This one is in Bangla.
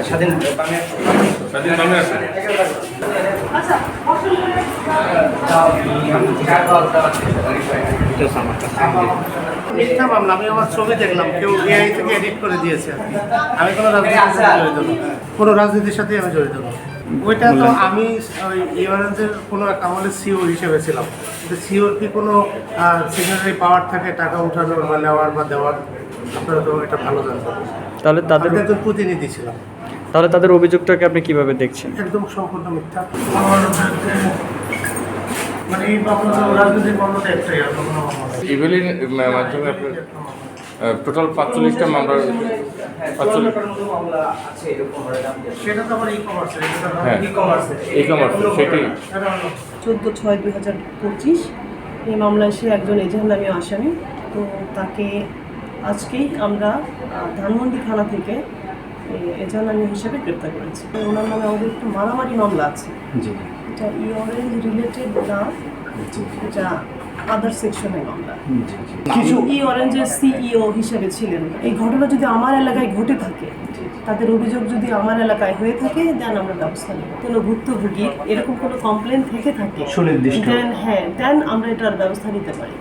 স্বাধীন নামে আছে। মিথ্যা মামলা। আমি আমার ছবি দেখলাম, কেউ এআই থেকে এডিট করে দিয়েছে আর কি। আমি কোনো রাজনীতির সাথে জড়িত না, কোনো রাজনীতির সাথে আমি জড়িত না। ওইটা তো আমি ওই ইউআরএনজের কোনো এক আমলের সিও হিসেবে ছিলাম। সিওর কি কোনো সিগনেটারি পাওয়ার থাকে টাকা উঠানোর বা নেওয়ার বা দেওয়ার? আপনারা তো এটা ভালো জানতেন। তাহলে তাদের আমি একজন প্রতিনিধি ছিলাম। তাহলে তাদের অভিযোগটাকে আপনি কিভাবে দেখছেন? একদম সম্পূর্ণ মিথ্যা। মানে এই মামলা তো রাজনীতির মামলাটা একটাই, আর কোনো মামলা নেই। ইভিলিন মাধ্যমে আপনার টোটাল 45টা মামলা। 45 সেটা তো আমার ই-কমার্স, হ্যাঁ ই-কমার্স সেটাই। 14/6/2025 এই মামলায় সে একজন এজাহার নামে আসামি। তো তাকে আজকেই আমরা ধানমন্ডি থানা থেকে এজাহার নামী হিসেবে গ্রেপ্তার করেছি। ওনার নামে আমাদের একটু মারামারি মামলা আছে, এটা ইঅরেঞ্জ রিলেটেড না, এটা আদার সেকশনের মামলা। কিছু ইঅরেঞ্জের সিইও হিসেবে ছিলেন। এই ঘটনা যদি আমার এলাকায় ঘটে থাকে, তাদের অভিযোগ যদি আমার এলাকায় হয়ে থাকে, দেন আমরা ব্যবস্থা নেব। কোনো ভুক্তভোগী এরকম কোনো কমপ্লেন থেকে থাকে, দেন আমরা এটার ব্যবস্থা নিতে পারি।